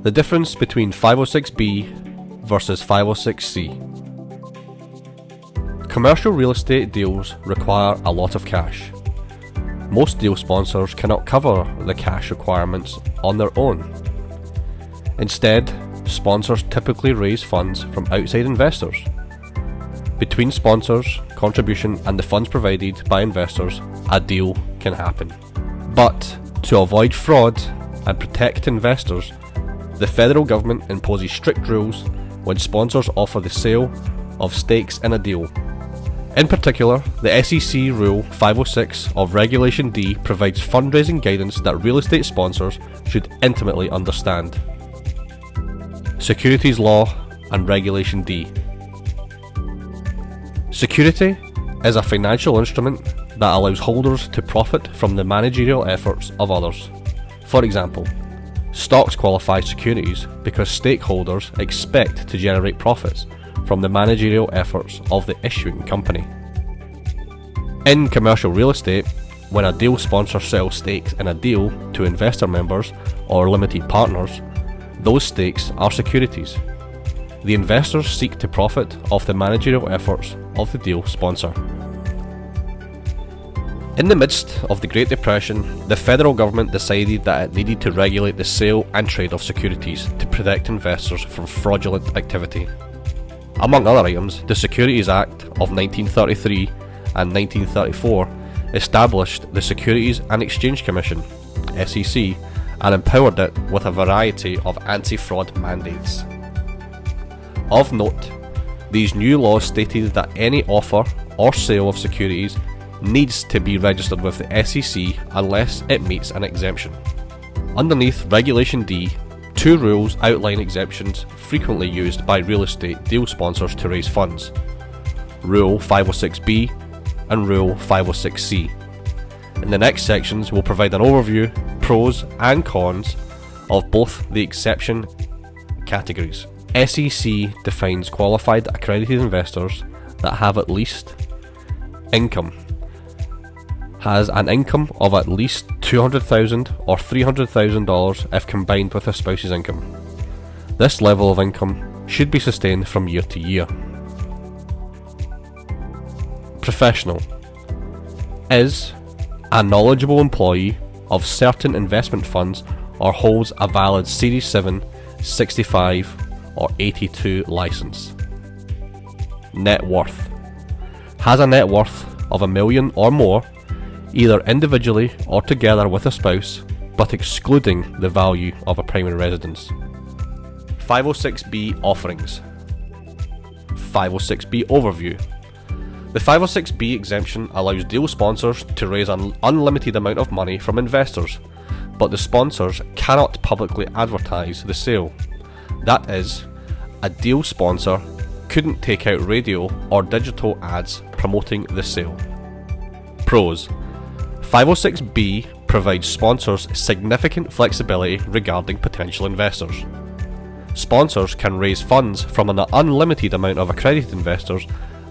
The difference between 506B versus 506C. Commercial real estate deals require a lot of cash. Most deal sponsors cannot cover the cash requirements on their own. Instead, sponsors typically raise funds from outside investors. Between sponsors' contribution and the funds provided by investors, a deal can happen. But to avoid fraud and protect investors, the federal government imposes strict rules when sponsors offer the sale of stakes in a deal. In particular, the SEC Rule 506 of Regulation D provides fundraising guidance that real estate sponsors should intimately understand. Securities Law and Regulation D. Security is a financial instrument that allows holders to profit from the managerial efforts of others. For example, stocks qualify securities because stakeholders expect to generate profits from the managerial efforts of the issuing company. In commercial real estate, when a deal sponsor sells stakes in a deal to investor members or limited partners, those stakes are securities. The investors seek to profit off the managerial efforts of the deal sponsor. In the midst of the Great Depression, the federal government decided that it needed to regulate the sale and trade of securities to protect investors from fraudulent activity. Among other items, the Securities Act of 1933 and 1934 established the Securities and Exchange Commission, SEC, and empowered it with a variety of anti-fraud mandates. Of note, these new laws stated that any offer or sale of securities needs to be registered with the SEC unless it meets an exemption. Underneath Regulation D, two rules outline exemptions frequently used by real estate deal sponsors to raise funds: Rule 506B and Rule 506C. In the next sections, we'll provide an overview, pros and cons of both the exception categories. SEC defines qualified accredited investors that have at least has an income of at least $200,000 or $300,000 if combined with a spouse's income. This level of income should be sustained from year to year. Professional is a knowledgeable employee of certain investment funds or holds a valid Series 7, 65 or 82 license. Net worth has a net worth of $1 million or more, either individually or together with a spouse, but excluding the value of a primary residence. 506B offerings. 506B overview. The 506B exemption allows deal sponsors to raise an unlimited amount of money from investors, but the sponsors cannot publicly advertise the sale. That is, a deal sponsor couldn't take out radio or digital ads promoting the sale. Pros. 506B provides sponsors significant flexibility regarding potential investors. Sponsors can raise funds from an unlimited amount of accredited investors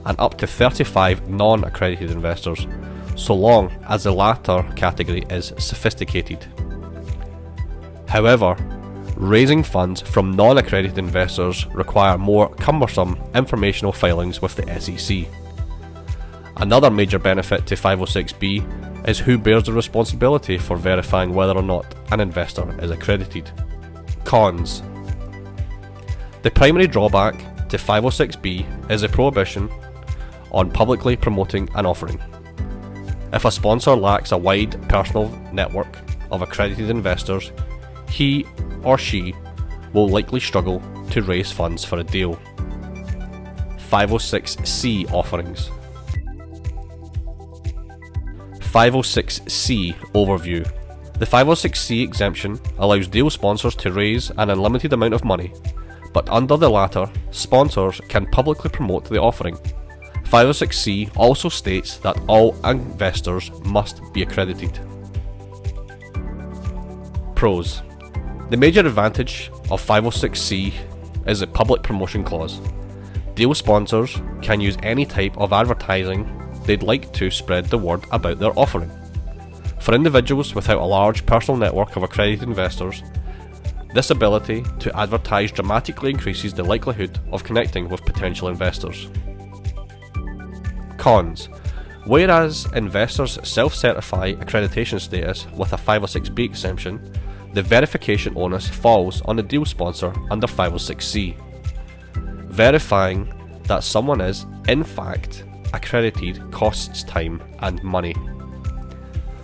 and up to 35 non-accredited investors, so long as the latter category is sophisticated. However, raising funds from non-accredited investors require more cumbersome informational filings with the SEC. Another major benefit to 506B is who bears the responsibility for verifying whether or not an investor is accredited. Cons. The primary drawback to 506B is a prohibition on publicly promoting an offering. If a sponsor lacks a wide personal network of accredited investors, he or she will likely struggle to raise funds for a deal. 506C offerings. 506C overview. The 506C exemption allows deal sponsors to raise an unlimited amount of money, but under the latter, sponsors can publicly promote the offering. 506C also states that all investors must be accredited. Pros. The major advantage of 506C is the public promotion clause. Deal sponsors can use any type of advertising they'd like to spread the word about their offering. For individuals without a large personal network of accredited investors, This ability to advertise dramatically increases the likelihood of connecting with potential investors. Cons. Whereas investors self-certify accreditation status with a 506(b) exemption, the verification onus falls on the deal sponsor under 506(c). Verifying that someone is, in fact, accredited costs time and money.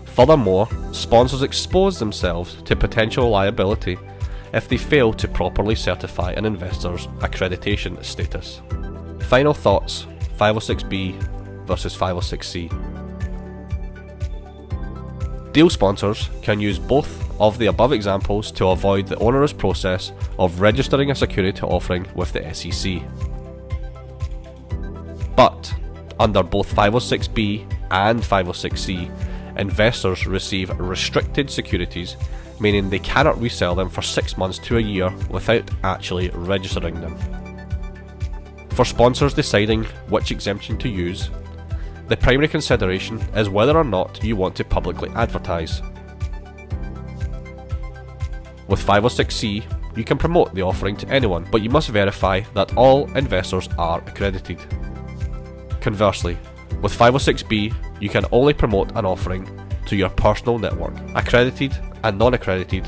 Furthermore, sponsors expose themselves to potential liability if they fail to properly certify an investor's accreditation status. Final thoughts: 506(b) versus 506(c). Deal sponsors can use both of the above examples to avoid the onerous process of registering a security offering with the SEC. But, under both 506(b) and 506(c), investors receive restricted securities, meaning they cannot resell them for 6 months to a year without actually registering them. For sponsors deciding which exemption to use, the primary consideration is whether or not you want to publicly advertise. With 506(c), you can promote the offering to anyone, but you must verify that all investors are accredited. Conversely, with 506(b), you can only promote an offering to your personal network, accredited and non-accredited,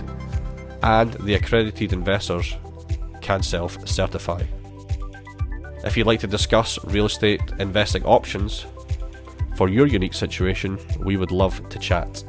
and the accredited investors can self-certify. If you'd like to discuss real estate investing options for your unique situation, we would love to chat.